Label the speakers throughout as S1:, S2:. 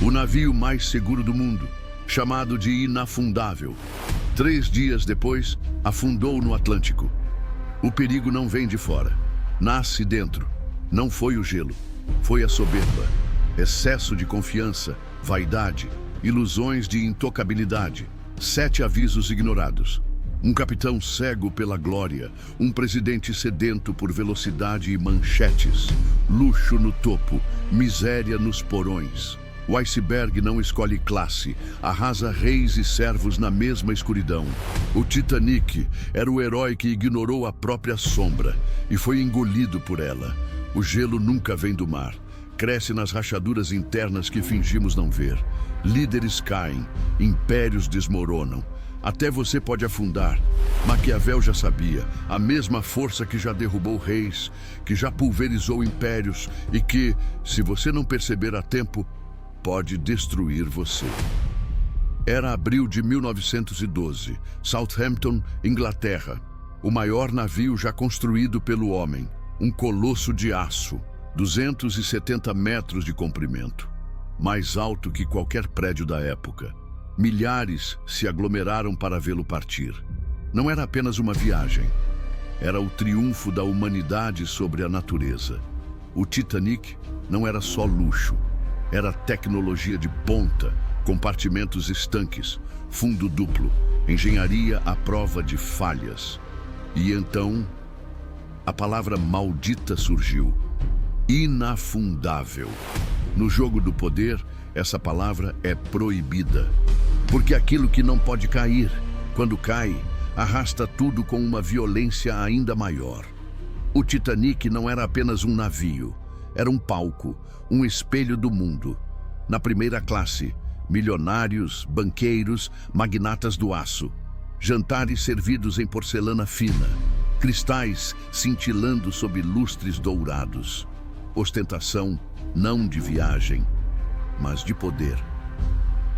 S1: O navio mais seguro do mundo, chamado de Inafundável. 3 dias depois, afundou no Atlântico. O perigo não vem de fora, nasce dentro. Não foi o gelo, foi a soberba, excesso de confiança, vaidade, ilusões de intocabilidade, 7 avisos ignorados. Um capitão cego pela glória, um presidente sedento por velocidade e manchetes, luxo no topo, miséria nos porões. O iceberg não escolhe classe, arrasa reis e servos na mesma escuridão. O Titanic era o herói que ignorou a própria sombra e foi engolido por ela. O gelo nunca vem do mar, cresce nas rachaduras internas que fingimos não ver. Líderes caem, impérios desmoronam. Até você pode afundar. Maquiavel já sabia, a mesma força que já derrubou reis, que já pulverizou impérios e que, se você não perceber a tempo, pode destruir você. Era abril de 1912, Southampton, Inglaterra. O maior navio já construído pelo homem, um colosso de aço, 270 metros de comprimento, mais alto que qualquer prédio da época. Milhares se aglomeraram para vê-lo partir. Não era apenas uma viagem, era o triunfo da humanidade sobre a natureza. O Titanic não era só luxo, era tecnologia de ponta, compartimentos estanques, fundo duplo, engenharia à prova de falhas. E então, a palavra maldita surgiu. Inafundável. No jogo do poder, essa palavra é proibida. Porque aquilo que não pode cair, quando cai, arrasta tudo com uma violência ainda maior. O Titanic não era apenas um navio, era um palco, um espelho do mundo. Na primeira classe, milionários, banqueiros, magnatas do aço. Jantares servidos em porcelana fina, cristais cintilando sob lustres dourados. Ostentação não de viagem, mas de poder.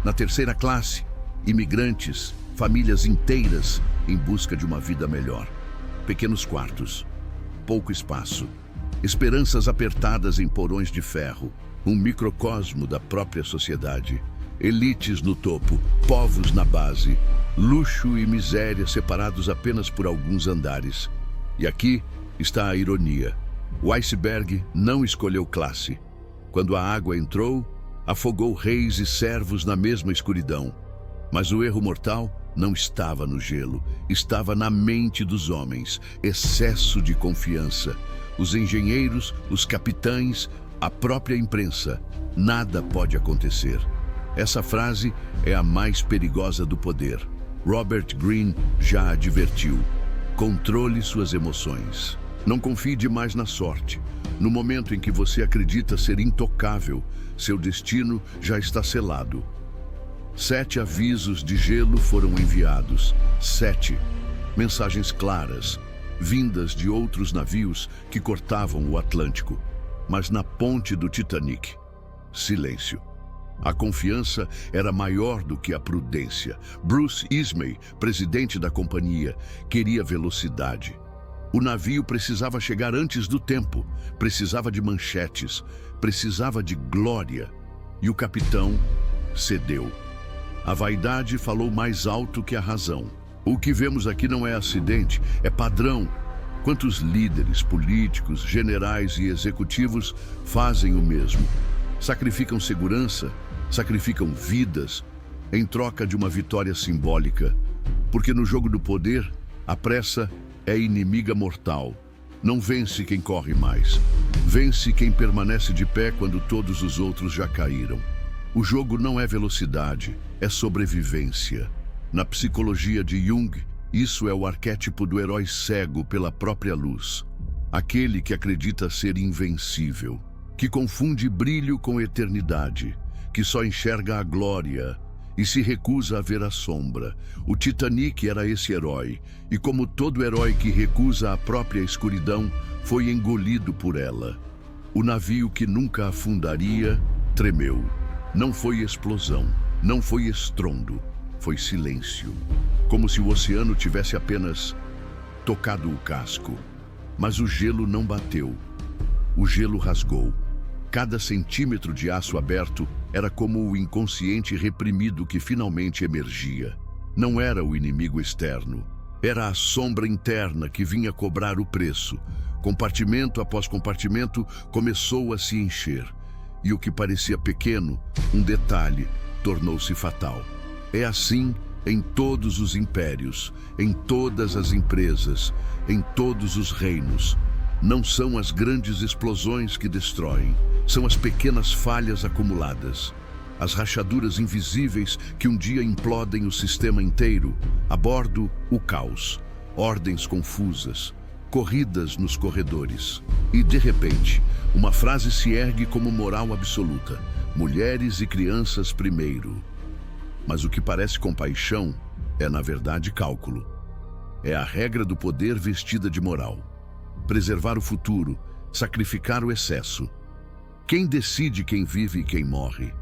S1: Na terceira classe, imigrantes, famílias inteiras em busca de uma vida melhor. Pequenos quartos, pouco espaço, esperanças apertadas em porões de ferro, um microcosmo da própria sociedade. Elites no topo, povos na base, luxo e miséria separados apenas por alguns andares. E aqui está a ironia. O iceberg não escolheu classe. Quando a água entrou, afogou reis e servos na mesma escuridão. Mas o erro mortal não estava no gelo, estava na mente dos homens. Excesso de confiança. Os engenheiros, os capitães, a própria imprensa. Nada pode acontecer. Essa frase é a mais perigosa do poder. Robert Greene já advertiu. Controle suas emoções. Não confie demais na sorte. No momento em que você acredita ser intocável, seu destino já está selado. 7 avisos de gelo foram enviados. 7 mensagens claras, vindas de outros navios que cortavam o Atlântico. Mas na ponte do Titanic, silêncio. A confiança era maior do que a prudência. Bruce Ismay, presidente da companhia, queria velocidade. O navio precisava chegar antes do tempo, precisava de manchetes, precisava de glória. E o capitão cedeu. A vaidade falou mais alto que a razão. O que vemos aqui não é acidente, é padrão. Quantos líderes, políticos, generais e executivos fazem o mesmo? Sacrificam segurança, sacrificam vidas, em troca de uma vitória simbólica. Porque no jogo do poder, a pressa é inimiga mortal. Não vence quem corre mais. Vence quem permanece de pé quando todos os outros já caíram. O jogo não é velocidade, é sobrevivência. Na psicologia de Jung, isso é o arquétipo do herói cego pela própria luz. Aquele que acredita ser invencível, que confunde brilho com eternidade, que só enxerga a glória e se recusa a ver a sombra. O Titanic era esse herói, e como todo herói que recusa a própria escuridão, foi engolido por ela. O navio que nunca afundaria, tremeu. Não foi explosão, não foi estrondo, foi silêncio. Como se o oceano tivesse apenas tocado o casco. Mas o gelo não bateu. O gelo rasgou. Cada centímetro de aço aberto era como o inconsciente reprimido que finalmente emergia. Não era o inimigo externo, era a sombra interna que vinha cobrar o preço. Compartimento após compartimento começou a se encher. E o que parecia pequeno, um detalhe, tornou-se fatal. É assim em todos os impérios, em todas as empresas, em todos os reinos. Não são as grandes explosões que destroem, são as pequenas falhas acumuladas. As rachaduras invisíveis que um dia implodem o sistema inteiro. A bordo, o caos, ordens confusas, corridas nos corredores. E, de repente, uma frase se ergue como moral absoluta: mulheres e crianças primeiro. Mas o que parece compaixão é, na verdade, cálculo. É a regra do poder vestida de moral. Preservar o futuro, sacrificar o excesso. Quem decide quem vive e quem morre?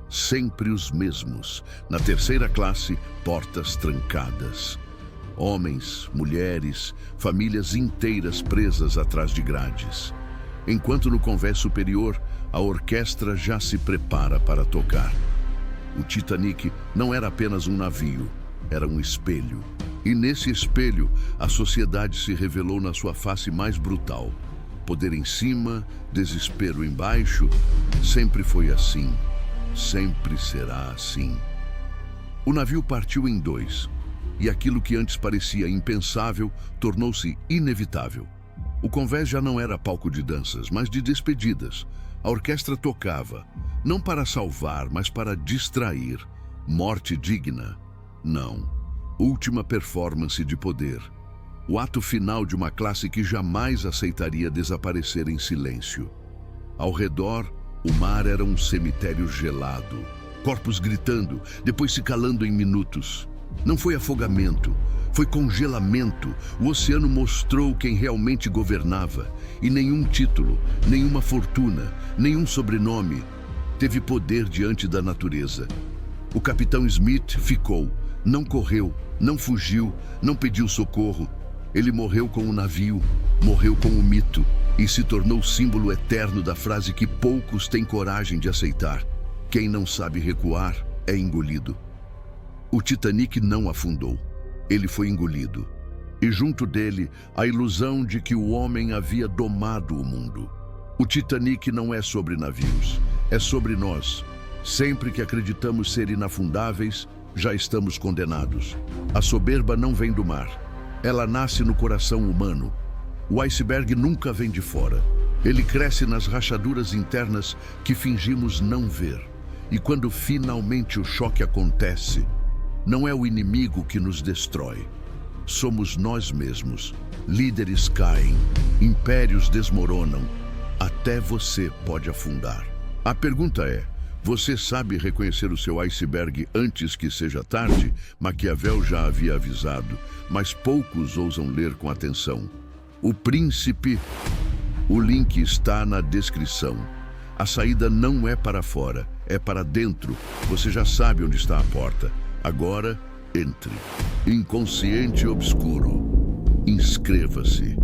S1: Sempre os mesmos. Na terceira classe, portas trancadas. Homens, mulheres, famílias inteiras presas atrás de grades. Enquanto no convés superior, a orquestra já se prepara para tocar. O Titanic não era apenas um navio, era um espelho. E nesse espelho, a sociedade se revelou na sua face mais brutal. Poder em cima, desespero embaixo, sempre foi assim. Sempre será assim. O navio partiu em dois, e aquilo que antes parecia impensável tornou-se inevitável. O convés já não era palco de danças, mas de despedidas. A orquestra tocava, não para salvar, mas para distrair. Morte digna? Não. Última performance de poder. O ato final de uma classe que jamais aceitaria desaparecer em silêncio. Ao redor, o mar era um cemitério gelado. Corpos gritando, depois se calando em minutos. Não foi afogamento, foi congelamento. O oceano mostrou quem realmente governava. E nenhum título, nenhuma fortuna, nenhum sobrenome teve poder diante da natureza. O capitão Smith ficou, não correu, não fugiu, não pediu socorro. Ele morreu com o navio, morreu com o mito e se tornou símbolo eterno da frase que poucos têm coragem de aceitar: quem não sabe recuar é engolido. O Titanic não afundou, ele foi engolido. E junto dele, a ilusão de que o homem havia domado o mundo. O Titanic não é sobre navios, é sobre nós. Sempre que acreditamos ser inafundáveis, já estamos condenados. A soberba não vem do mar, ela nasce no coração humano. O iceberg nunca vem de fora. Ele cresce nas rachaduras internas que fingimos não ver. E quando finalmente o choque acontece, não é o inimigo que nos destrói. Somos nós mesmos. Líderes caem, impérios desmoronam, até você pode afundar. A pergunta é: você sabe reconhecer o seu iceberg antes que seja tarde? Maquiavel já havia avisado, mas poucos ousam ler com atenção. O Príncipe. O link está na descrição. A saída não é para fora, é para dentro. Você já sabe onde está a porta. Agora, entre. Inconsciente obscuro. Inscreva-se.